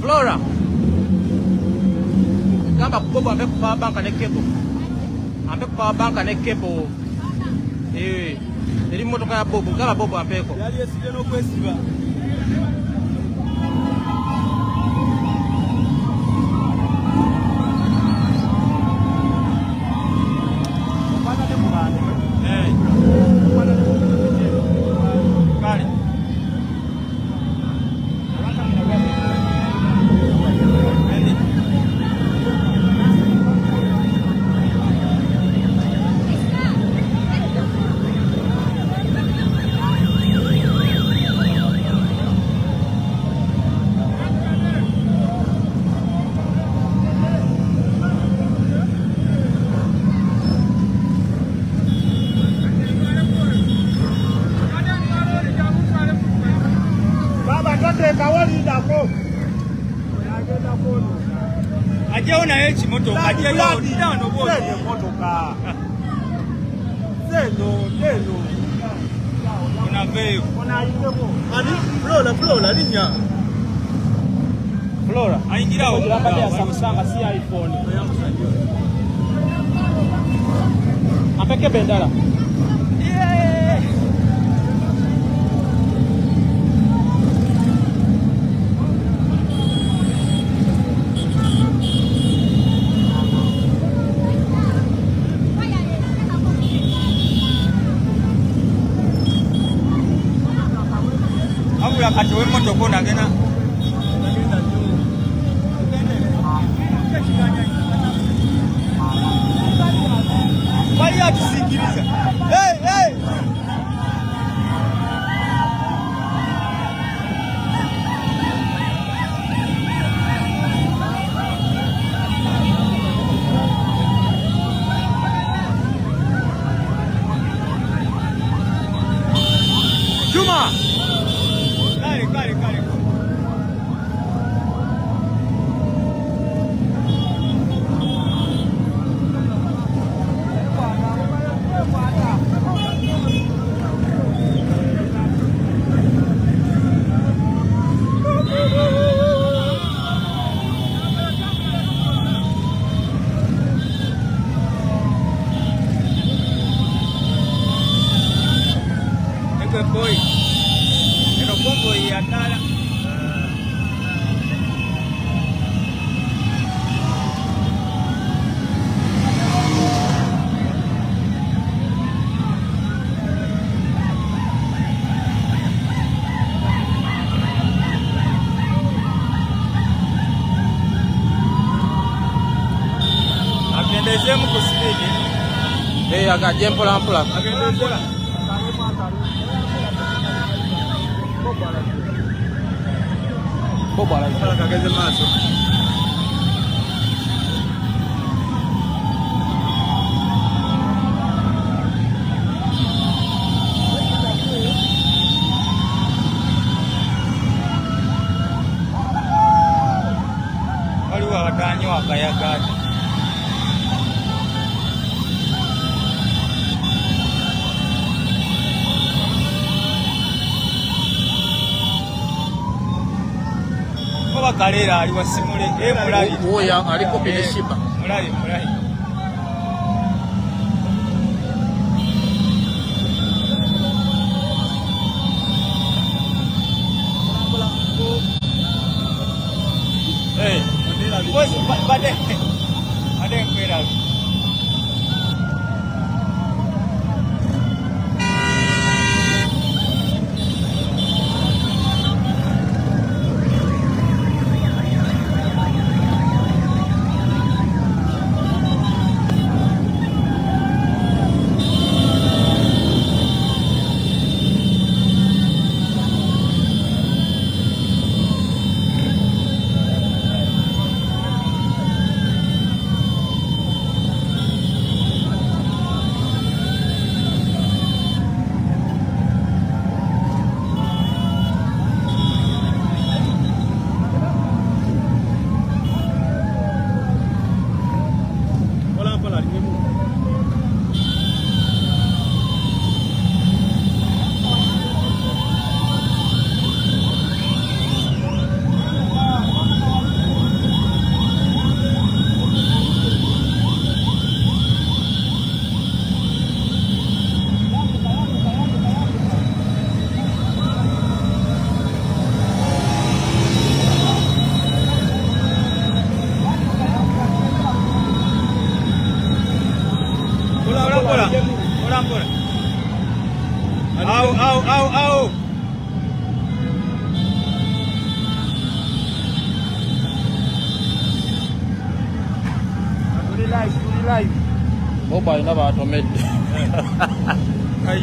Flora. Gamba Bobo amekupa power bank na cable. Amekupa power bank na cable. Eri motoka ya Bobo, gamba Bobo ampeko. Yali esije no kwesiba. Ajeona echi motoka ajeyo ndano bote motoka zeno una veyo ona yitebo ani Flora linya Flora aingira ojamba ya Samsung si iPhone apeke bendara wakati wewe moto kona gena bali atusikiliza hey Juma Kari. Boy. Pero pongo y atala. Akiendeshe mko speed. Akajempo la mpula. Akiendeshe Bobo ala kageze maso waliwo abatanyo akayagati Kalera aliwa simule mulali oya aliko bilishiba mulali boss bade kwera mpola. Au. Live. Mobile na ba automate. Ai.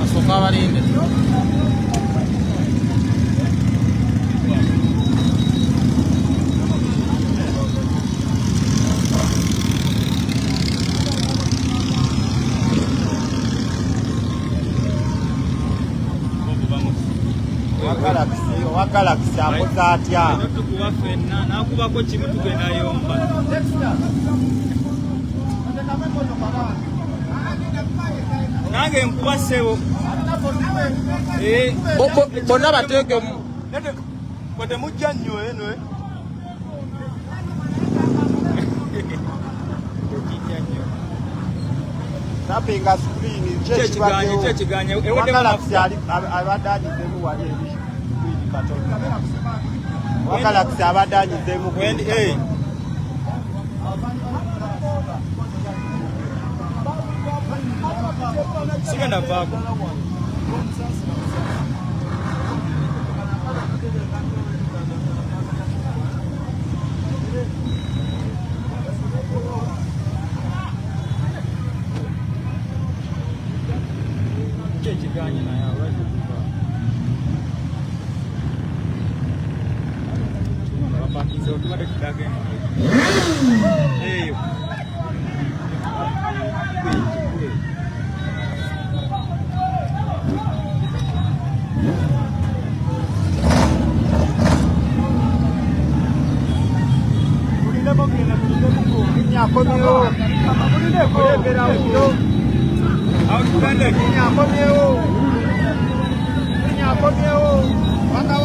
Asoka balinde. Galaxy akoza atya tukuba fenna nakubako kimu tugenda yomba nange nkuba sebo Bonna bateekemu. kote mujja nnyo eno tapinga screen kyekiganye Galaxy abadde anyizemu wali ebi Galaxy abadde anyizemu sigenda vaako kyekiganye naye abapakiza otubadde tudaga eyo waka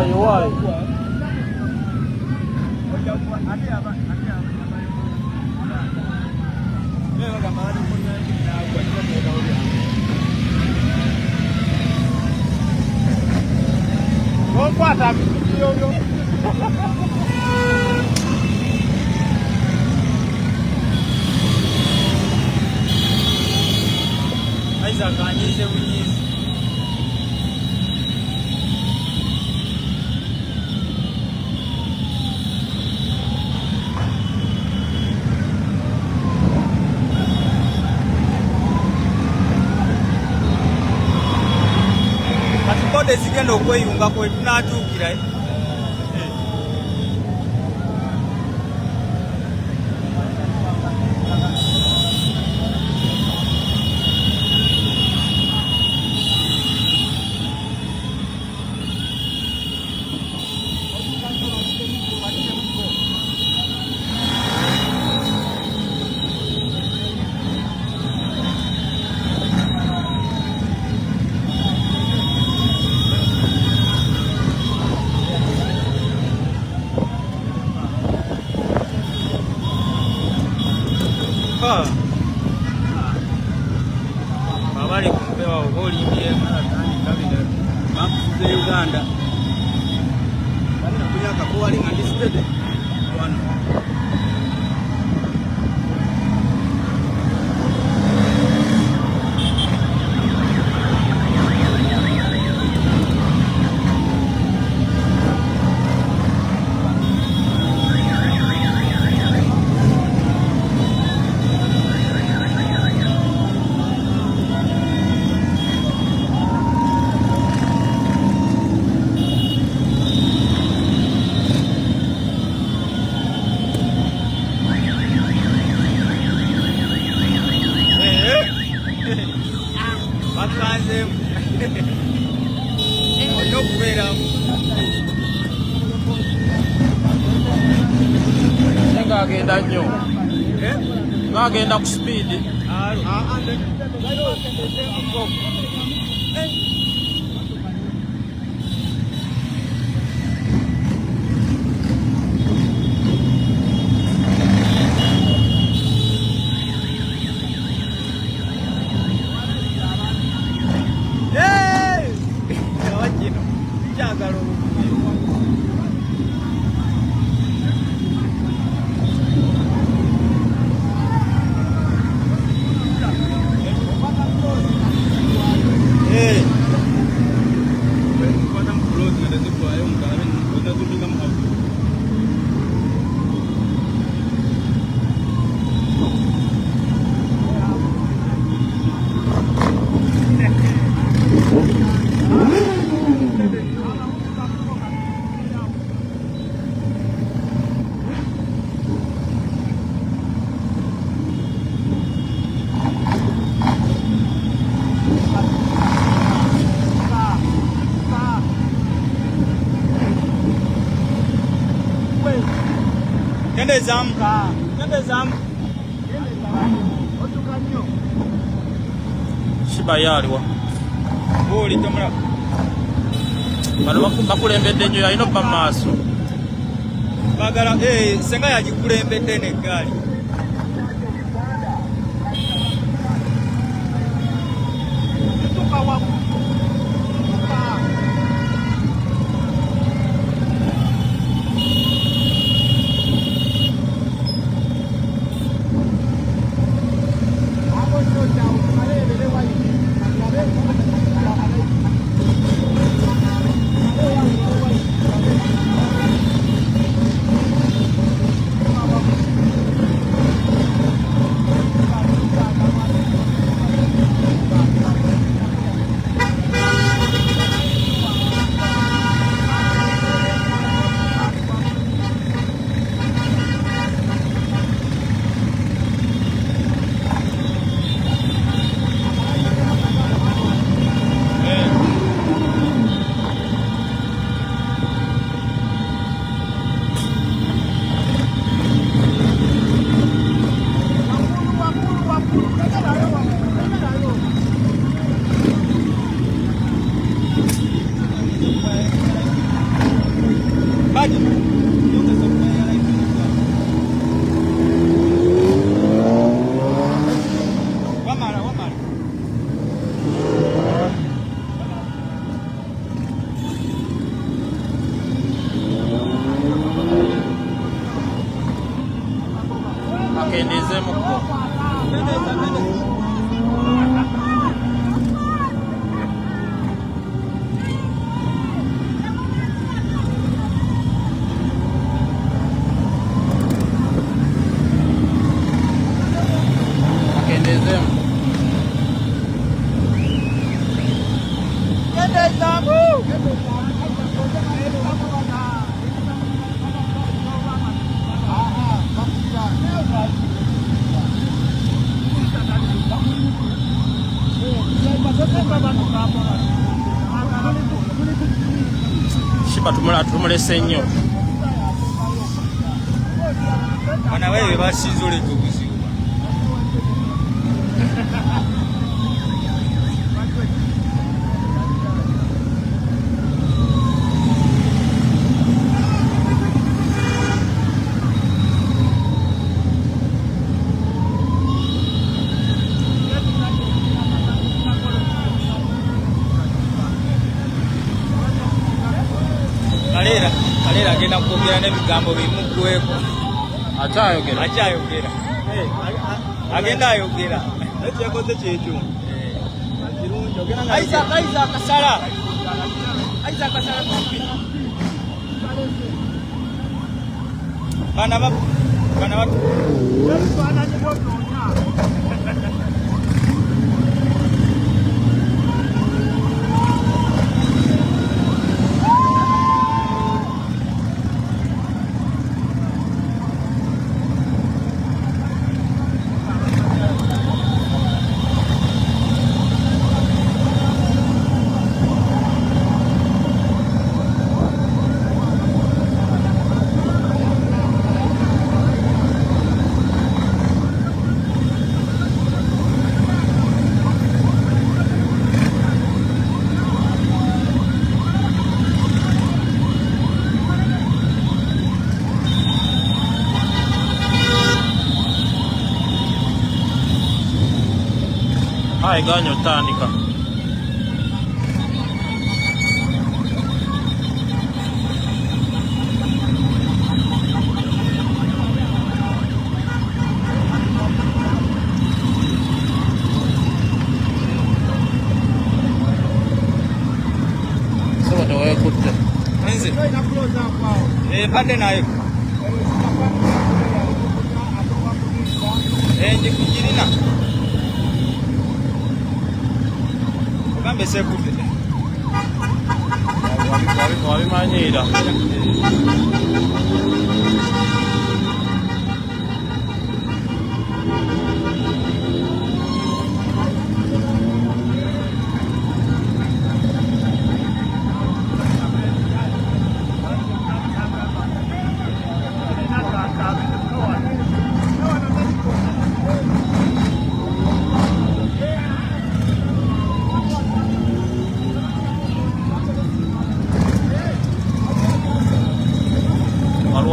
Why? Don't pass yo. Isaac anyize bunyizi kati zigenda okweyunga kwe tunatuukira Wali kumpewa olimbye atandika bino bakufuza Uganda bali nakunyaka ko wali nga disipede wano agenda nnyo ng'agenda ku sipiidi. Shiba yaliwa boli tomula bano bakulembedde nnyo alina obba mu maaso bagala senga yagikulembedde n'eggaali Shiba tumulese nnyo bana wewe basinze oleeta obuzibu ayogera n'ebigambo bimuggweko. Akyayogera. Akyayogera. Agenda ayogera. Ekyo yakoze kyekyo. Kirungi ogenda nga Aiza akasala. Aiza akasala kumpi. Bana ba ebifaananyi by'onoonya. Ganyo tandika. Sasa tawaye kutte. Nze. Pande nayo. Njikujirina. Ogambe sekute. Wabimanyira.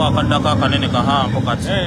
Akadaka kanene kahambo kati.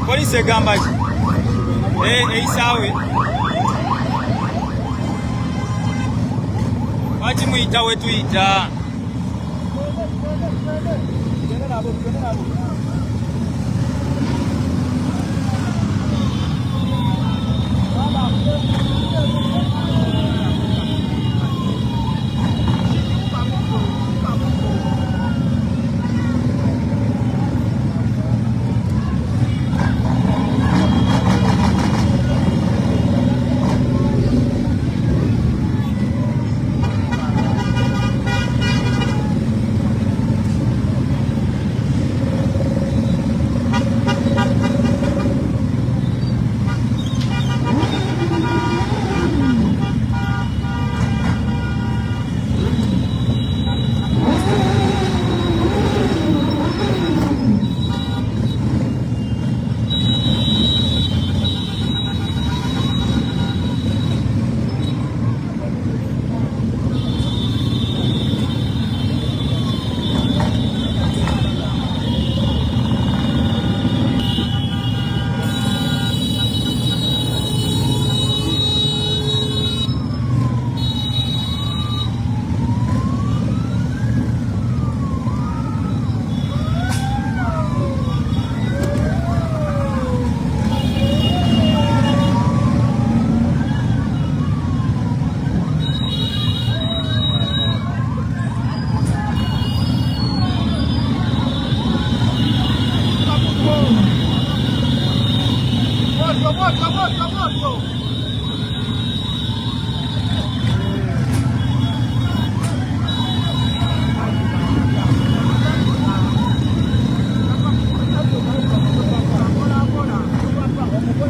Polisi egamba ki? Eisaawe. Lwaki muyita we tuyita?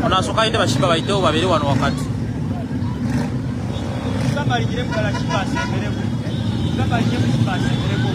Onasooka inde bashiba bayitewo babiri wano wakati. Gamba ligire mukala kipasa embereko. Gamba ligire kipasa embereko.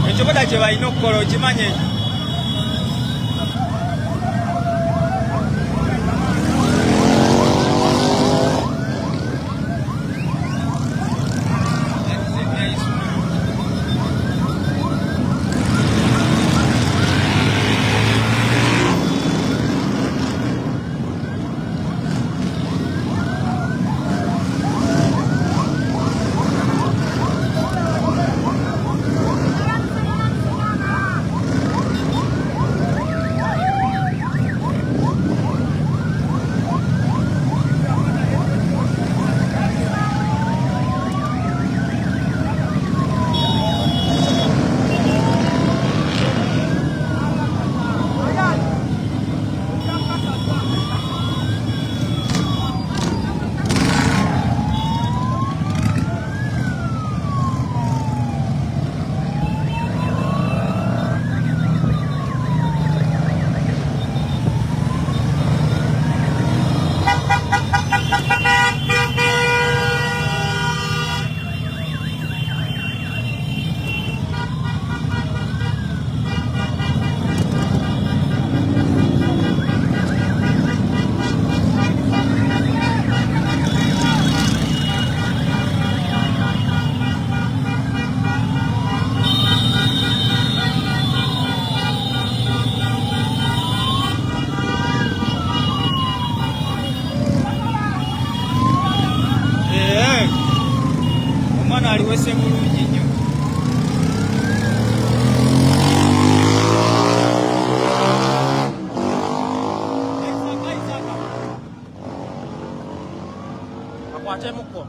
Ekyoboda kye balina okukola okimanye. Aliwese mulungi nnyo. Akwatemuko.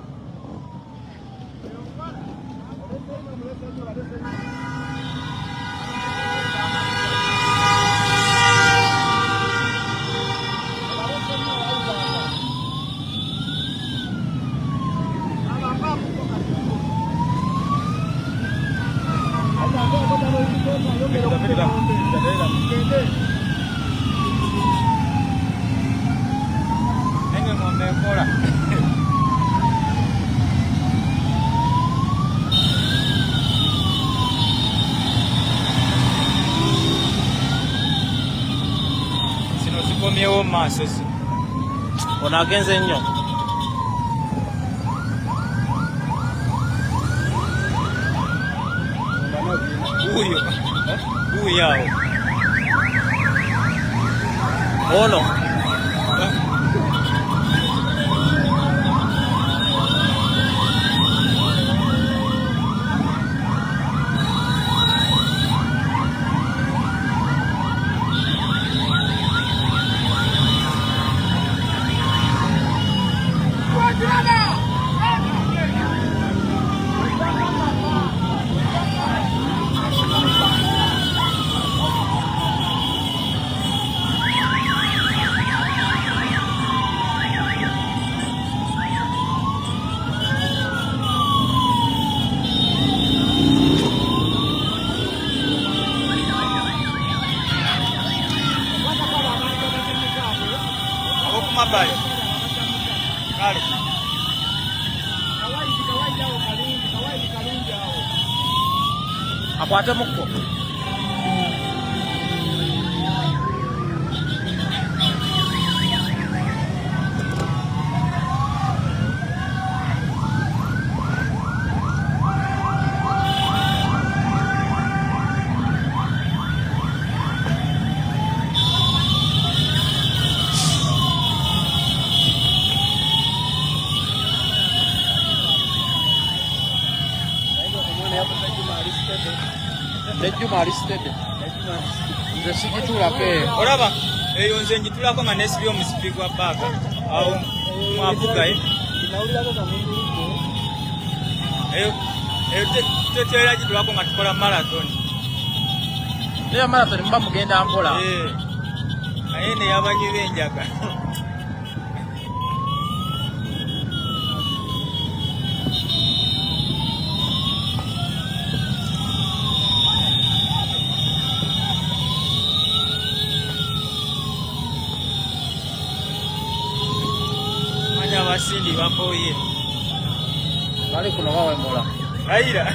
Nenge ng'ombe ekola. Sino Akomyewo maaso si. Ono agenze nnyo. Uyo awo. Ono. Mabali. Kale. Akwate mukko. Nejjuma alisitedde. Nze sigituulako eyo. Olaba eyo nze njitulako nga nesibye omusipi gwa bbaaga awo mwavugaye. Eyo tetera gitulako nga tukola marathon. Naye marathon muba mugenda mpola. Naye ne yabanywi b'enjaga. Abasindi bakooye. Bali kuno bawemula. Ayira.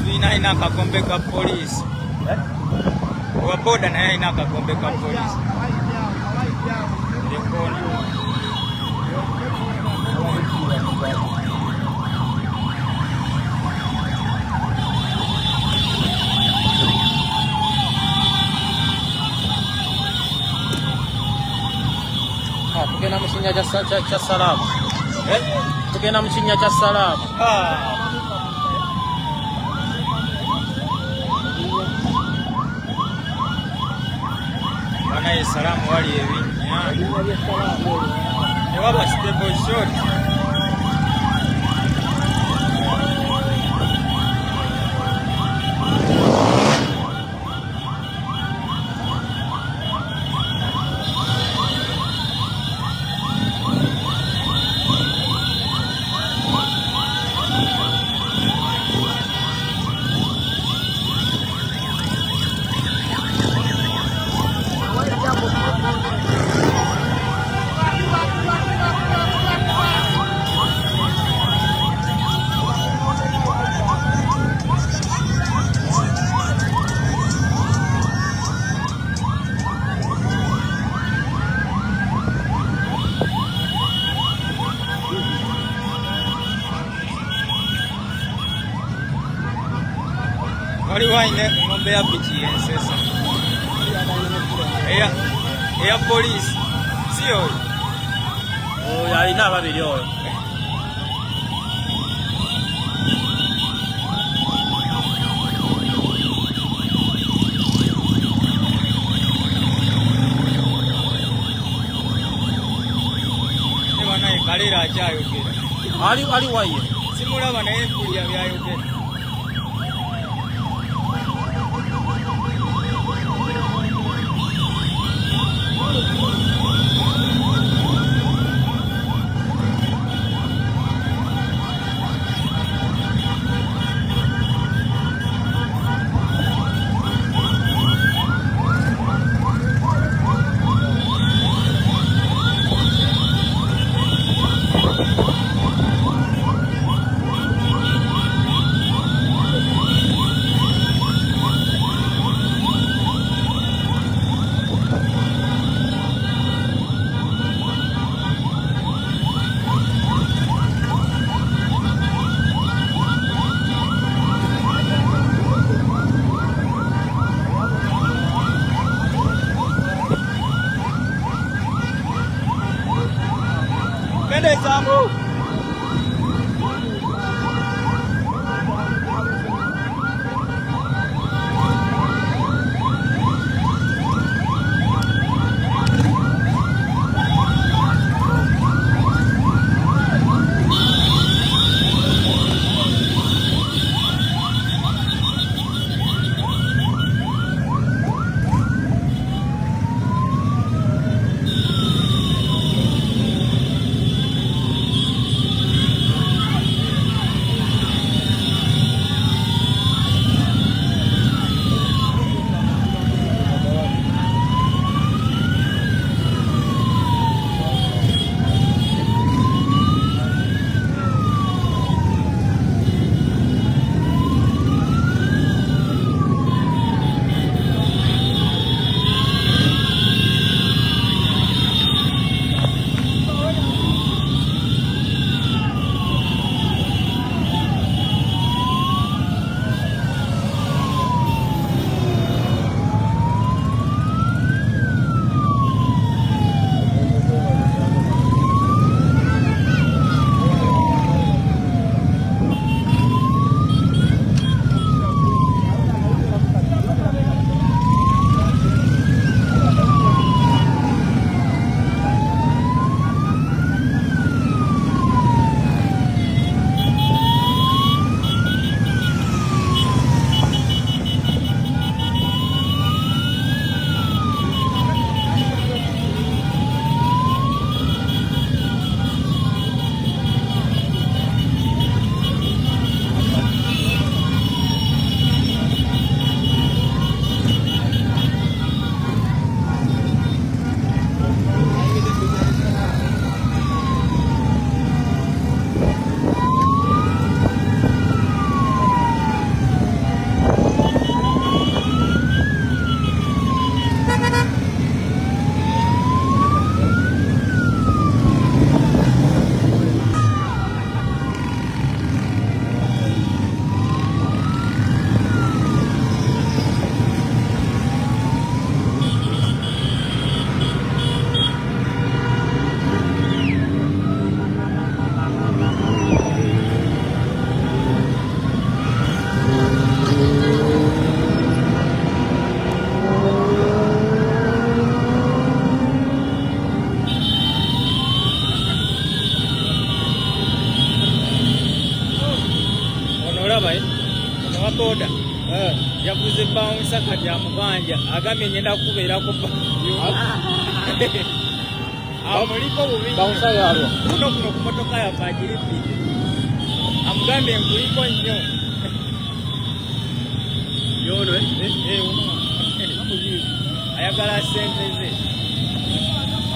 Tuina ina kakombe ka polisi. Wa boda naye ina kakombe ka polisi. Ndikona. Tugenda mu kinnya kya Salaamu. Tugenda mu kinnya kya Salaamu. Bana Salaamu wali ebinnya. Ewaba stable shot. Waliwo ayina engombe ya piki ensesa eya polisi si oyo Oh, alina babiri oyo. Naye Kalera akyayogera. Ali waye. Simulaba naye mpulira byayogera. Example. Boda yaguze bouncer kati amubanja agambye ngenda kubeerako amuliko bubi bouncer yalwa kuno ku motoka ya Fajiripi amugambye nkuliko nnyo yono ayagala sente ze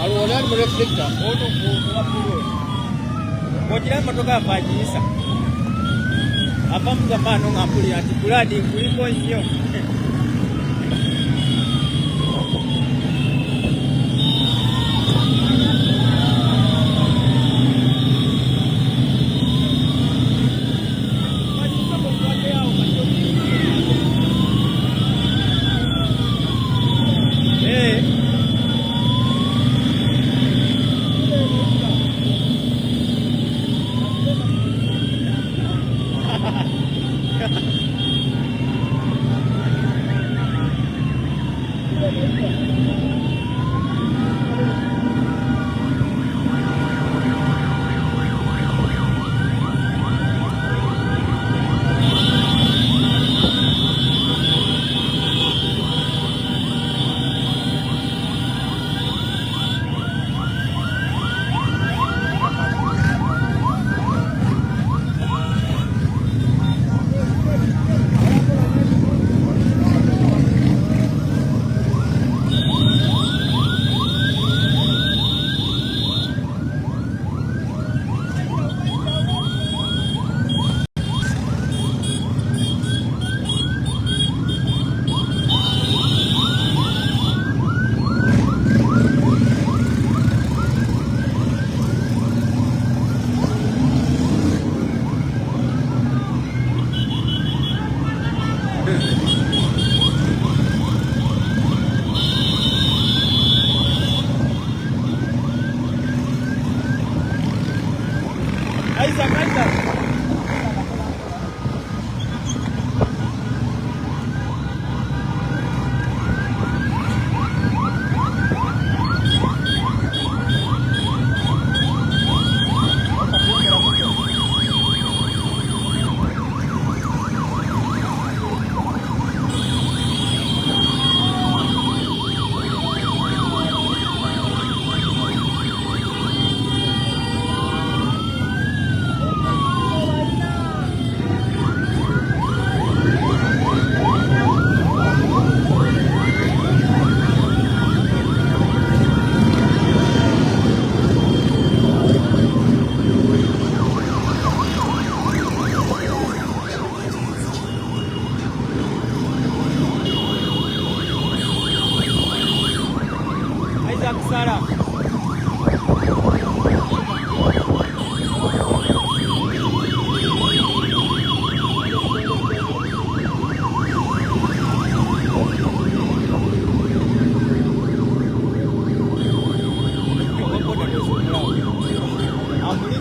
alwona ali mu reflector ono kuwapulo kotira motoka ya Fajirisa apa mugambano ngapulira nti kuladi nkuliko nnyo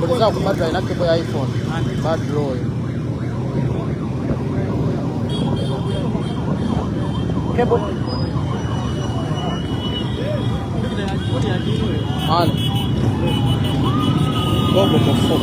Unaweza kupata ina kebo ya iPhone. Bad roll. Kebo. Ana. Gogo mofo.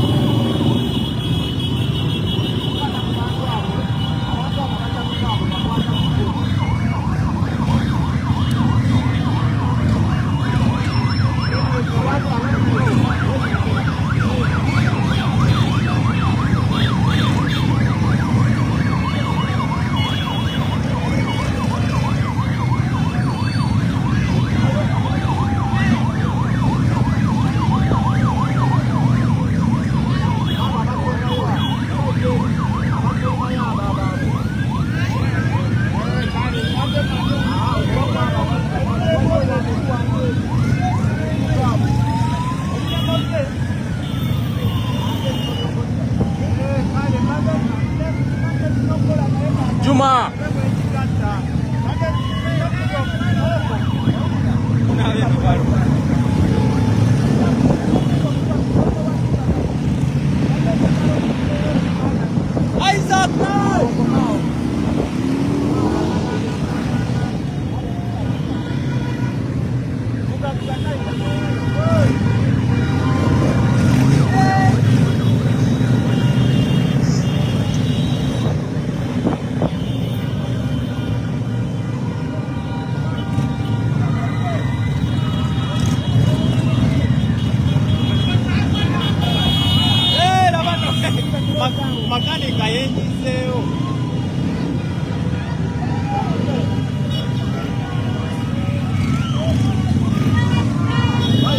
Juma. Isaac now. Makanika yenjizeo. Why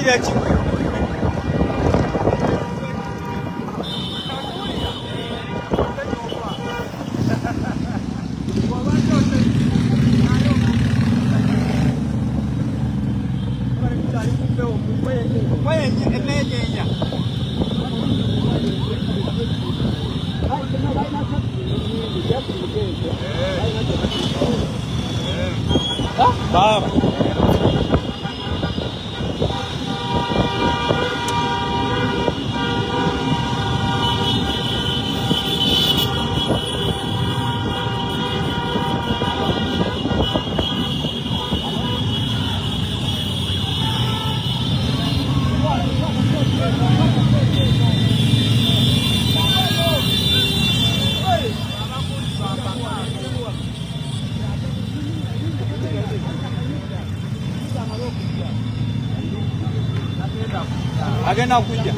Kya kimu. Baba. Agenda kujja.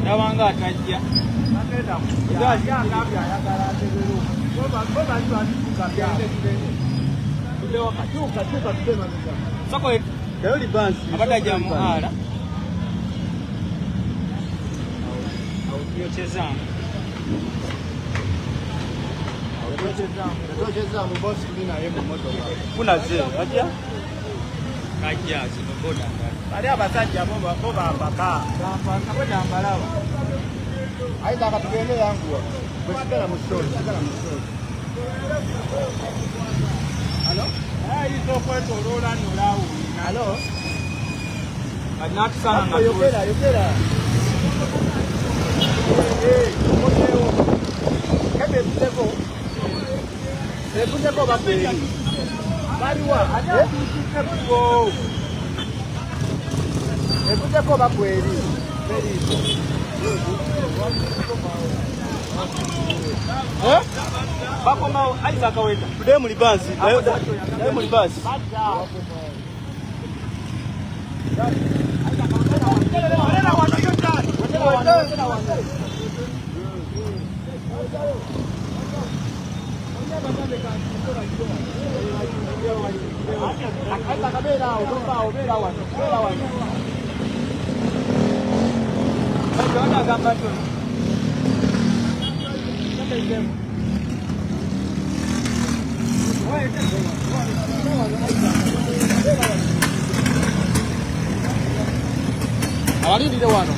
Ndabanga atajja. Sako tayari basi. Abadaja muhala. Yocheza. Yocheza mbosi mimi na yeye mmoja. Kuna zee, atia? Kaja sinoboda. Bali abasajja boba abaka. Akwenda ambalawa. Aida akatugende yangu. Bwesigala musoro, sigala musoro. Halo? Hizo kwetu rola nolau. Halo? Anatu sana na yokera. Kebe mtego. Ebuneko bakweli. Bariwa, kebo. Ebuneko bakweli. Bakoma aiza kawenda. Today muli basi. Today muli basi. Awalindire wano.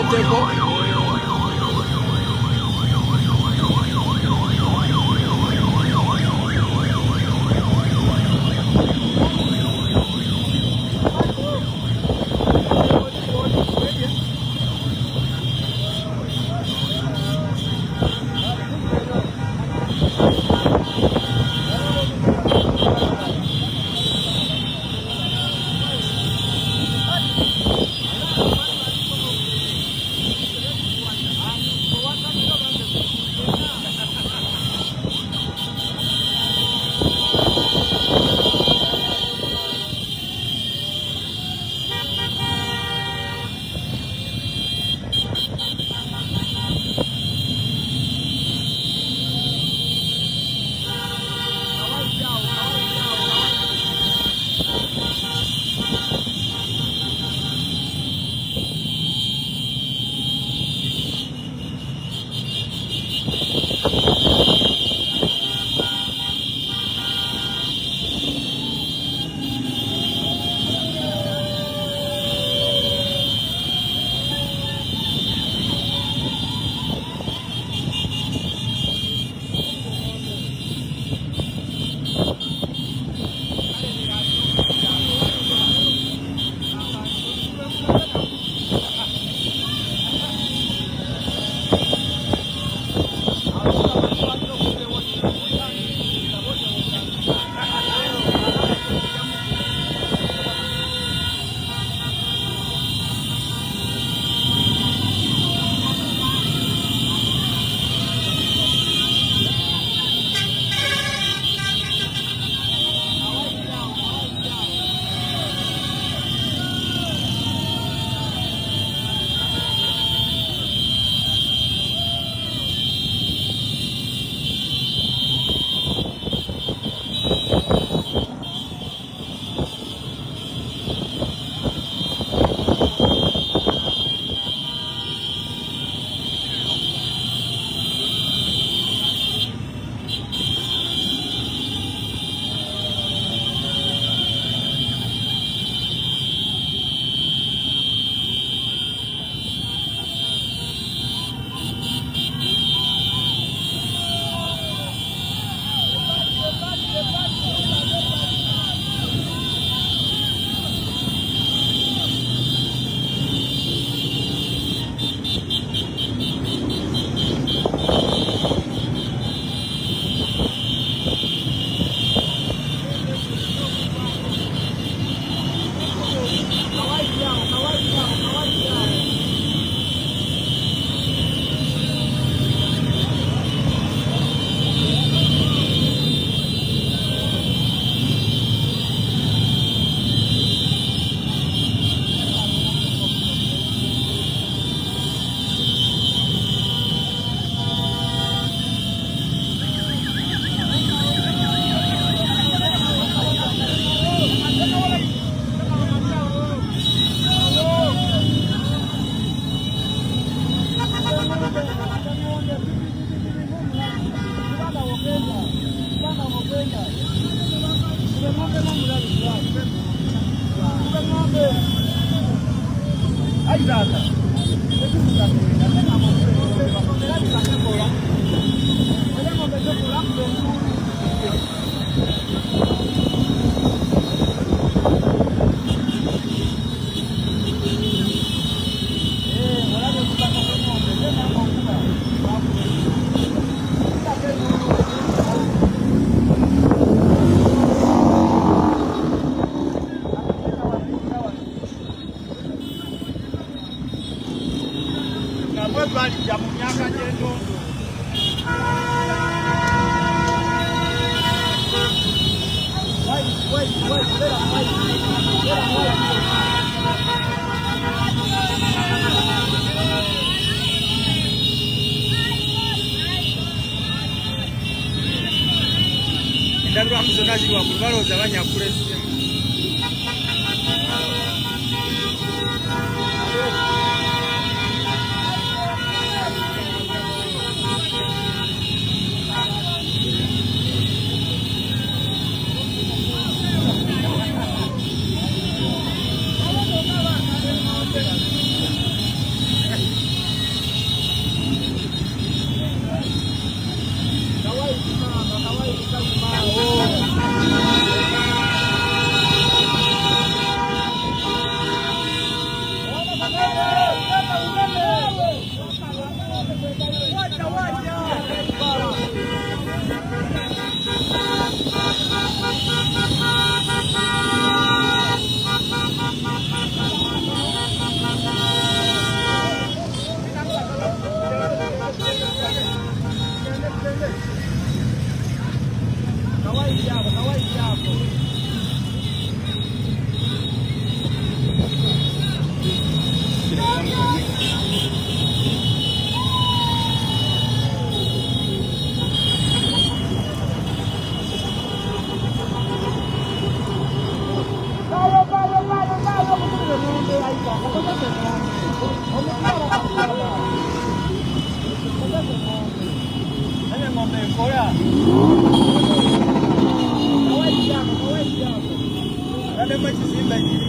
Teko. Ndabira mzonaji wa kulalo za banyakulesi. Wale machizimba hili.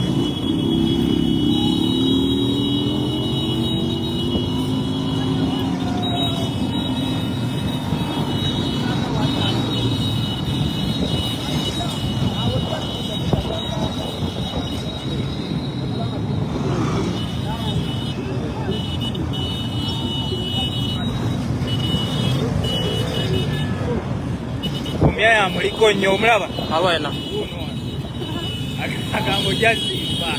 Kumya muliko nnyo omulaba Abana. Agambo jazimba.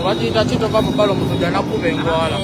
Wati itachito kama balo mtuja na kubengo wala.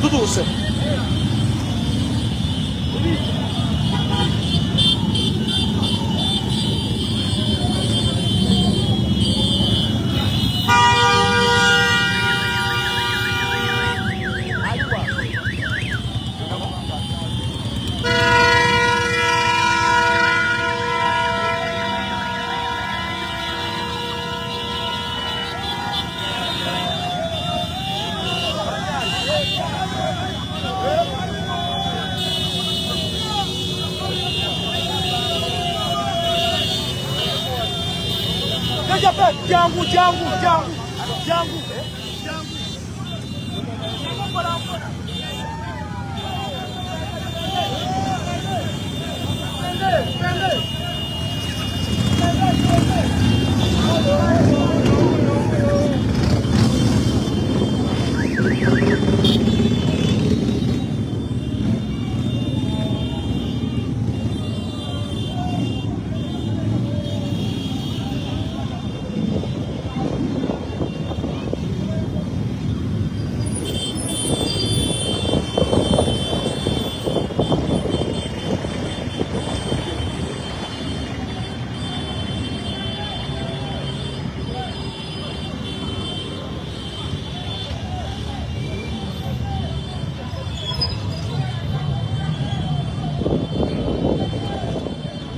Tudo Jangu.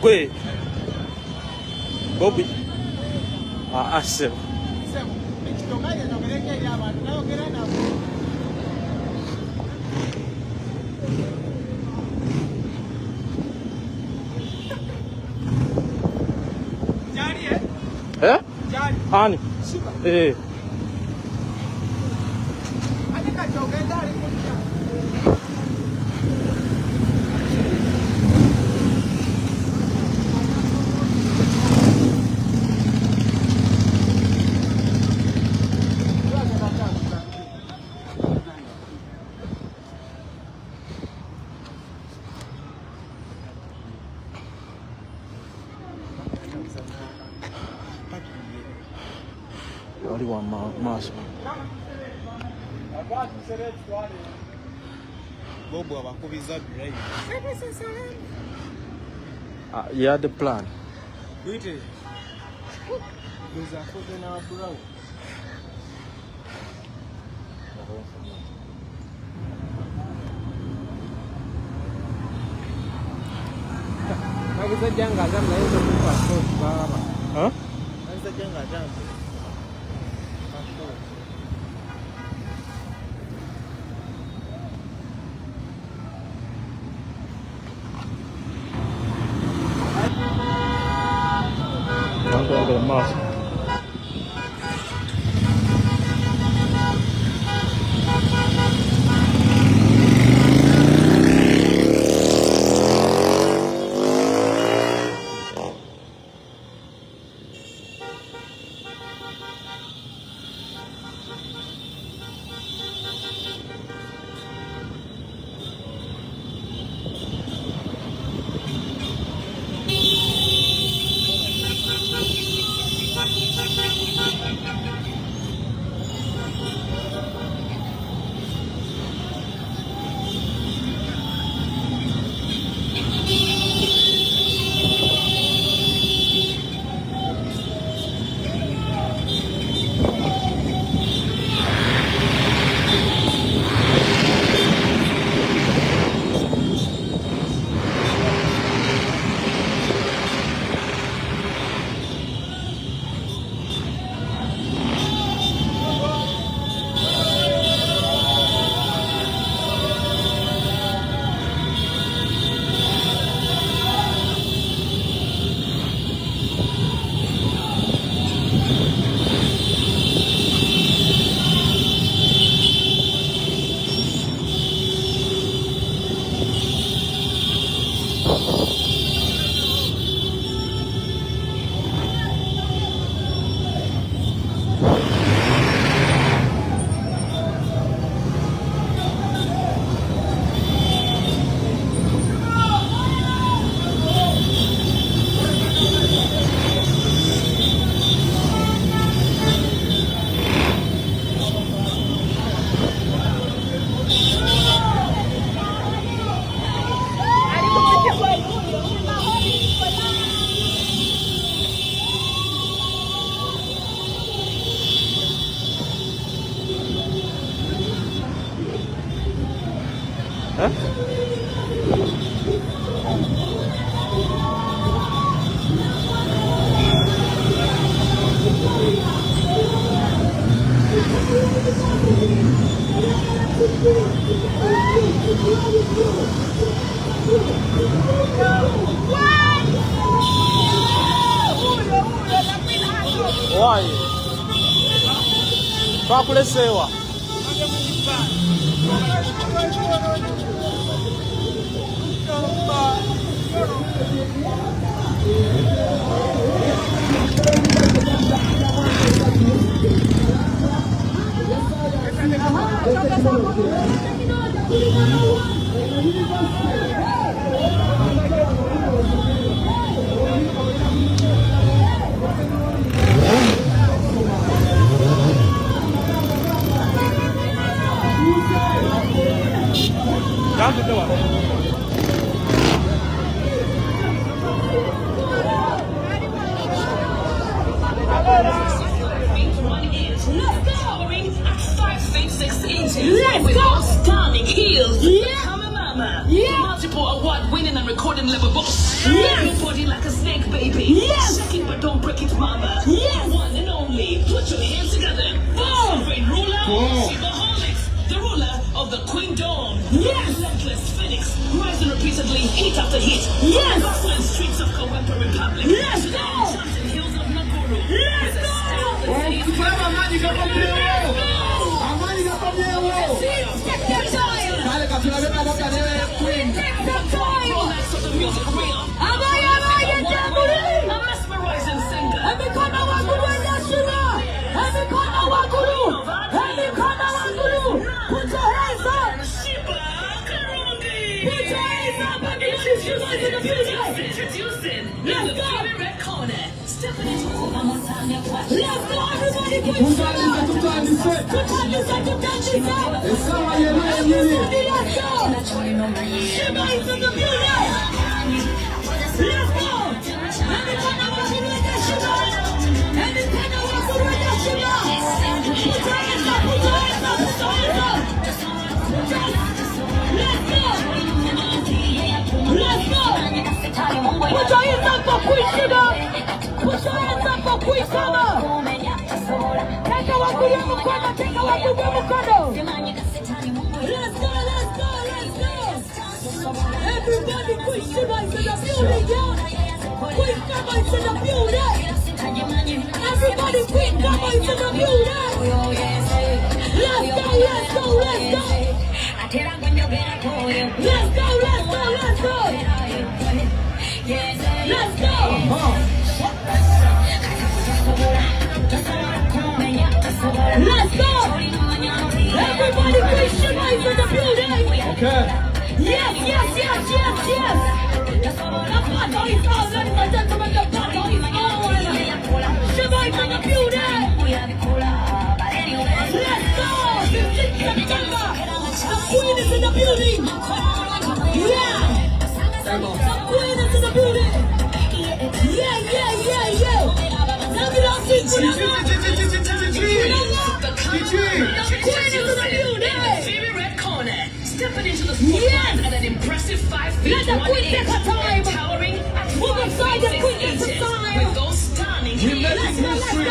Gwe Bobby Asel Ani waliwo maaso Bobo abakubiza drive. You had the plan. Wait. Kuza kote na brown. Magisa janga jam na hizo passport baba. Magisa janga jam. The mask. Why? Twakulesewa. Let's go! Stunning heels. Yeah. Mama. Yeah. Multiple award-winning and recording level boss. Yes. Your body like a snake, baby. Yes. Shake it but don't break it, mama. Yes. One and only. Put your hands together. Sovereign ruler. Shivaholics. The ruler of the Queendom. Yes. Relentless Phoenix. Rising repeatedly, hit after hit. Yes. Bustling streets of Kawempe Republic. Let's go. Enchanted hills of Nakuru. Let's go. Introducing the Fury Red Corner. Stepping into one more time. Let's go, everybody. Put your hands up for Queen Sugar. Put your hands up for Queen Sugar. Take a walk with your mkono. Take a walk with your mkono. Let's go, let's go, let's go. Everybody, Queen Sugar is in the building, yeah. Queen Sugar is in the building. Everybody, Queen Sugar is in the building. Let's go, let's go, let's go. Let's go, let's go, let's go. Let's go! Let's go! Everybody, Queen Sugar is in the building! Okay. Yes, yes, yes, yes, yes! The battle is on, ladies and gentlemen, the battle is on! Sugar is in the building! Let's go! 15th September! The Queen is in the building! Yeah! The Queen is in the building! Yeah, yeah, yeah, yeah! Now we don't see Queen is in the building! Fury Red Corner, stepping into the spotlight at an impressive 5 feet. Let the Queen take her time! Towering at 5 feet 6 inches with those stunning heels. Let's go!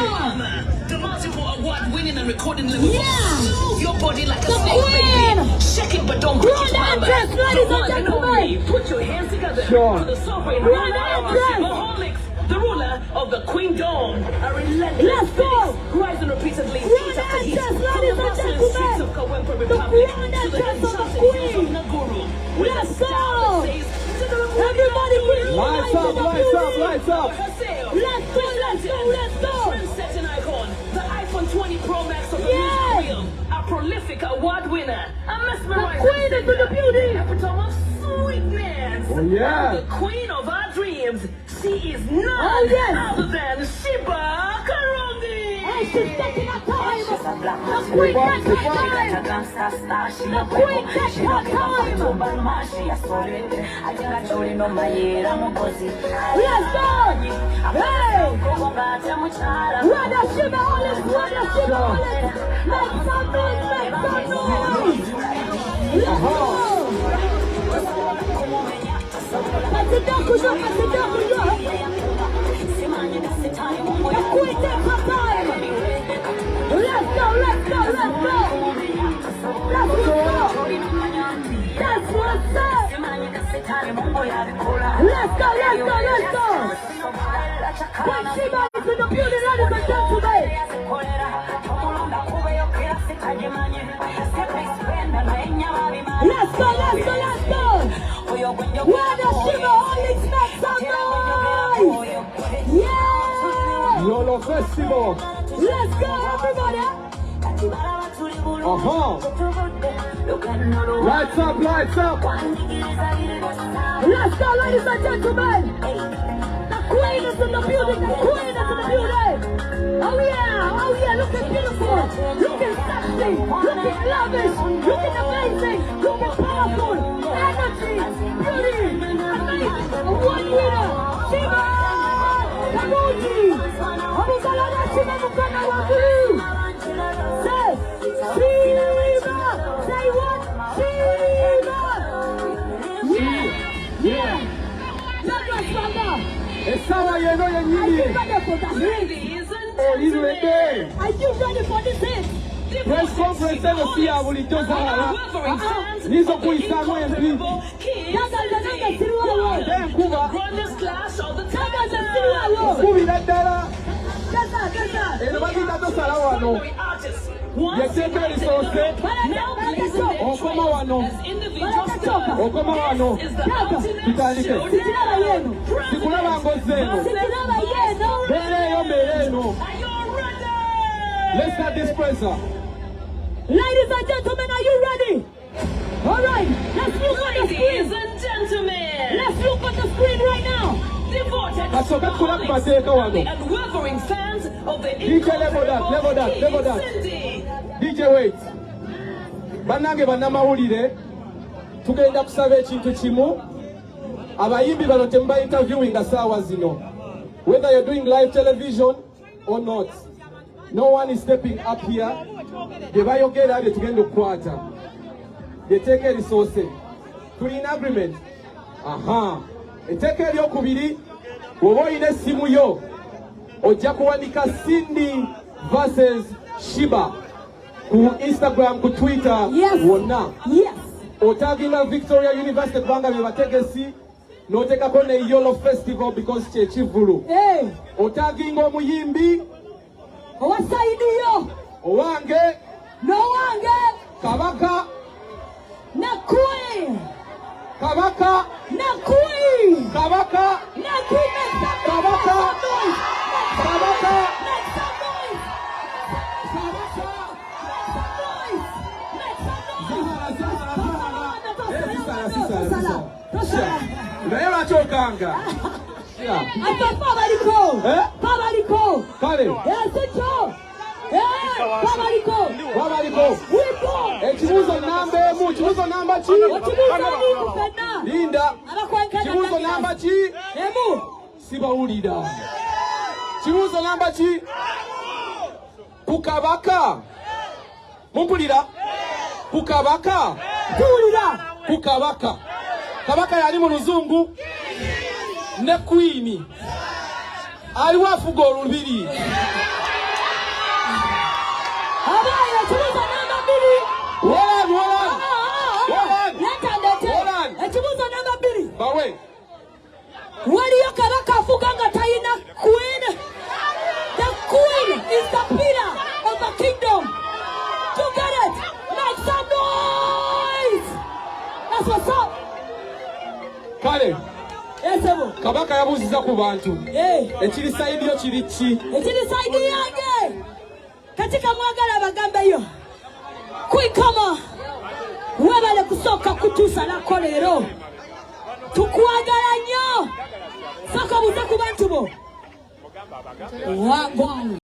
The multiple award-winning and recording level. Yeah! Move your body like a snake, baby. Shake it but don't break it, mama. The one and only. Put your hands together for the sovereign ruler of Shivaholics, the ruler of the Queendom. A relentless Phoenix, rising repeatedly, heat after heat, from the bustling streets of Kawempe Republic to the enchanted hills of Nakuru. Let's go! Everybody, Lights up, lights up, lights up. Let's go, let's go, let's go. Trend-setting icon, the iPhone 20 Pro Max of the music wheel, a prolific award winner, a mesmerizing queen in the building, epitome of sweetness, yeah. the queen of our dreams. She is none other than Sheba Karongi. And she's taking her time. The queen takes her time. The queen takes her time. Let's go. Hey. Run a Sheba Olive. Run a Sheba Olive. Make some noise. Make some noise. Let's go. Let's go. The queen takes her time. Let's go, let's go, let's go. Let's go. That's what's up. Let's go, let's go, let's go. Queen Sheba is in the building, ladies and gentlemen. Let's go, everybody. Lights up, lights up. Let's go, ladies and gentlemen. The queen is in the building. The queen is in the building. Oh yeah, looking beautiful, looking sexy, looking lavish, looking amazing, looking powerful, energy, beauty, amazing. One winner, Shiva Kabuji. Abugalana Shiva Mukana Waguru. Say, Shiva. Say what? Shiva. Yeah. Douglas Wanda. Esawa yeno Are you yenyini. ready for that? Ladies and Oh, he's ready. Are you ready for this hit? Press conference eno si ya bulijjo zaala. Nizo kuyisamu empi. Enkuba. Kubira ddala. Eno bagenda tosala wano. Yeteeka lisoose. Okoma wano. Okoma wano. Tutandike. Sikulaba ngozi eno. Beera eyo mbeera eno. Let's start this presser. Ladies and gentlemen, are you ready? All right, let's look on the Ladies screen. and gentlemen, Let's look on the screen right now. devoted Kasooka tukole ku mateeka wano. and unwavering fans of the DJ level that. Cindy. DJ wait. Bannange bannamawulire, tugenda kusaba ekintu kimu. Abayimbi bano temuba interviewing saawa zino. Whether you're doing live television or not. No one is stepping up here. Bye bayogera bye tugenda okukwata. Yeteeka erisoose. Tulina agreement. Aha. Etteeka eryokubiri, bw'oba olina essimu yo, ojja kuwanika Cindy versus Shiba ku Instagram, ku Twitter, Yes. wonna. Yes. Otaginga Victoria University kubanga be bategesi, n'oteekako ne Yolo Festival because kye kivulu. Hey, Otaginga omuyimbi, owasaidiyo, owange, nowange, Kabaka, nakui, Kabaka, nakui, Kabaka, nakui, Kabaka, Kabaka, make some noise, naye lwaki okanga? Pabaliko, Kale, Pabaliko, wabaliko ekibuuzo namba emu, kibuuzo namba ki? Linda, kibuuzo namba ki? Sibawulira. Kibuuzo namba ki? Ku Kabaka. Mumpulira? Ku Kabaka. Ku Kabaka. Kabaka yali mu luzungu ne Queen. Aliwo afuga olubiri. Bawe. Waliyo Kabaka afuga nga tayina queen. The queen is the pillar of the kingdom. To get it, make some noise. That's what's up. Kale, Esebo. Kabaka yabuuziza ku bantu. Ekiri saidi yo kiri ki? Ekiri saidi yange. Katika mwagala bagambeyo. Kwikama. Webale kusoka kutusa lako leero. Tukwagala nnyo. Saka buze ku bantu bo. Wagwana.